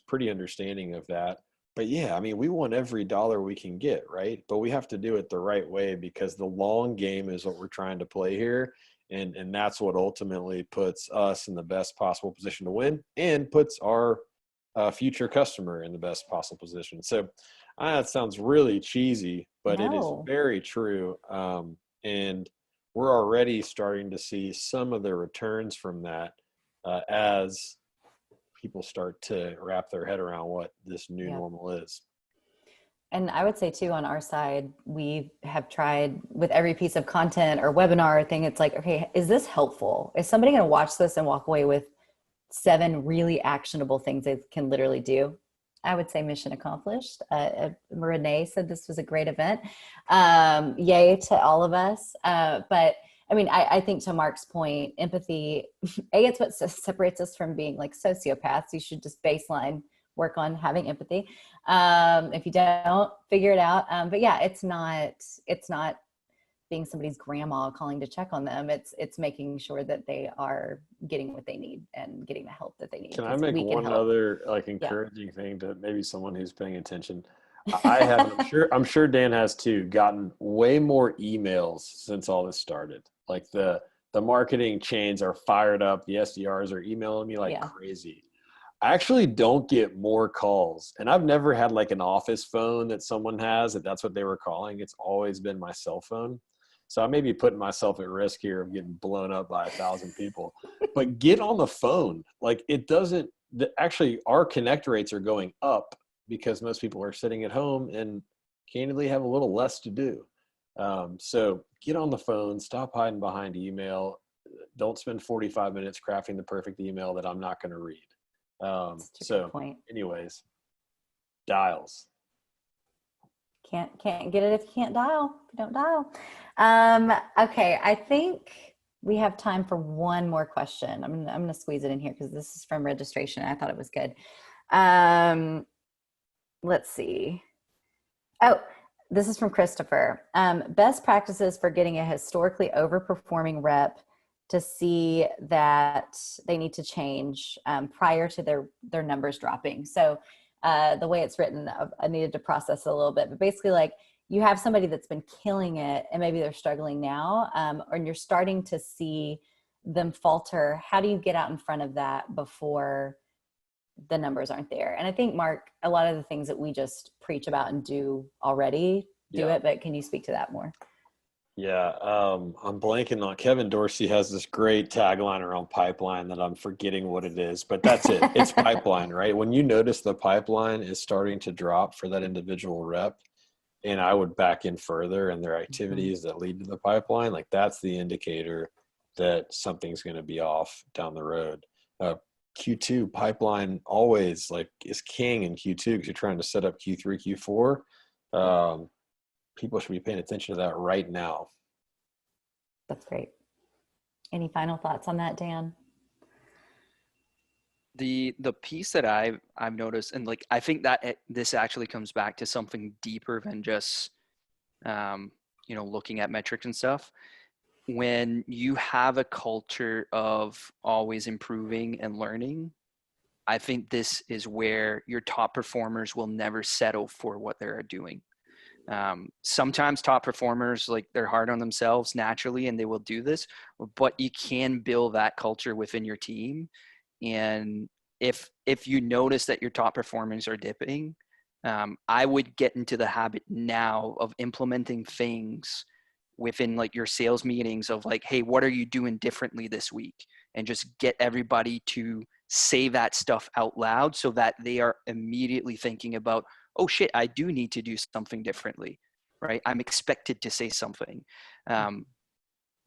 pretty understanding of that. But yeah, I mean, we want every dollar we can get, right? But we have to do it the right way because the long game is what we're trying to play here. And that's what ultimately puts us in the best possible position to win and puts our future customer in the best possible position. So that sounds really cheesy, but it is very true. And we're already starting to see some of the returns from that as people start to wrap their head around what this new normal is. And I would say too, on our side, we have tried with every piece of content or webinar or thing. It's like, okay, is this helpful? Is somebody going to watch this and walk away with 7 really actionable things they can literally do? I would say mission accomplished. Renee said this was a great event. Yay to all of us. But I mean, I think to Mark's point, empathy, it's what separates us from being like sociopaths. You should just baseline work on having empathy. If you don't, figure it out. But yeah, it's not being somebody's grandma calling to check on them. It's making sure that they are getting what they need and getting the help that they need. Can I make one other like encouraging thing to maybe someone who's paying attention? I have, I'm sure Dan has too, gotten way more emails since all this started. Like the the marketing chains are fired up. The SDRs are emailing me like crazy. I actually don't get more calls. And I've never had like an office phone that someone has, that's what they were calling. It's always been my cell phone. So I may be putting myself at risk here of getting blown up by 1,000 people. But get on the phone. Like it doesn't – actually, our connect rates are going up because most people are sitting at home and candidly have a little less to do. So get on the phone. Stop hiding behind email. Don't spend 45 minutes crafting the perfect email that I'm not going to read. So anyways, dials. Can't get it if you can't dial. If you don't dial. Okay, I think we have time for one more question. I'm gonna squeeze it in here because this is from registration. I thought it was good. Let's see. Oh, this is from Christopher. Best practices for getting a historically overperforming rep to see that they need to change prior to their numbers dropping. So the way it's written, I needed to process it a little bit, but basically like you have somebody that's been killing it and maybe they're struggling now, and you're starting to see them falter. How do you get out in front of that before the numbers aren't there? And I think, Mark, a lot of the things that we just preach about and do already do it, but can you speak to that more? Yeah, I'm blanking on. Kevin Dorsey has this great tagline around pipeline that I'm forgetting what it is, but that's it. It's pipeline, right? When you notice the pipeline is starting to drop for that individual rep, and I would back in further and their activities that lead to the pipeline, like that's the indicator that something's going to be off down the road. Q2 pipeline always like is king in Q2 because you're trying to set up Q3, Q4. People should be paying attention to that right now. That's great. Any final thoughts on that, Dan? The piece that I've noticed, and like I think that this actually comes back to something deeper than just looking at metrics and stuff. When you have a culture of always improving and learning, I think this is where your top performers will never settle for what they're doing. Sometimes top performers, like they're hard on themselves naturally and they will do this, but you can build that culture within your team. And if you notice that your top performers are dipping, I would get into the habit now of implementing things within like your sales meetings of like, hey, what are you doing differently this week? And just get everybody to say that stuff out loud so that they are immediately thinking about, oh shit, I do need to do something differently, right? I'm expected to say something.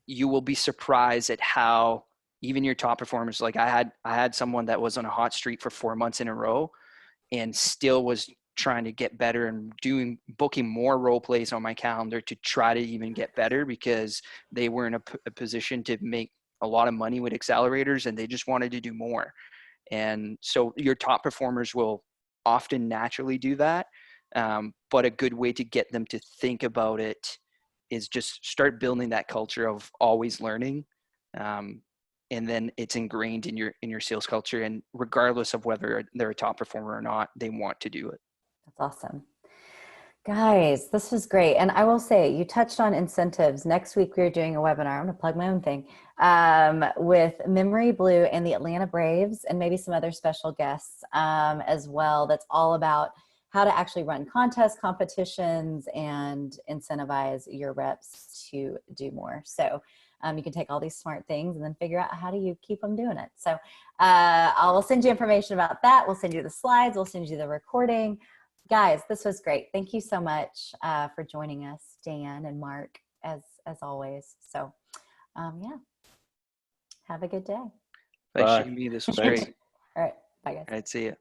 You will be surprised at how even your top performers, like I had someone that was on a hot streak for 4 months in a row and still was trying to get better and booking more role plays on my calendar to try to even get better because they were in a position to make a lot of money with accelerators and they just wanted to do more. And so your top performers will often naturally do that. But a good way to get them to think about it is just start building that culture of always learning. And then it's ingrained in your sales culture. And regardless of whether they're a top performer or not, they want to do it. That's awesome. Guys, this was great. And I will say, you touched on incentives. Next week, we're doing a webinar. I'm going to plug my own thing with Memory Blue and the Atlanta Braves and maybe some other special guests as well. That's all about how to actually run contests, competitions, and incentivize your reps to do more. So you can take all these smart things and then figure out how do you keep them doing it. So I'll send you information about that. We'll send you the slides. We'll send you the recording. Guys, this was great. Thank you so much for joining us, Dan and Mark, as always. So, yeah, have a good day. Thanks, Jamie. This was great. All right. Bye, guys. All right, see you.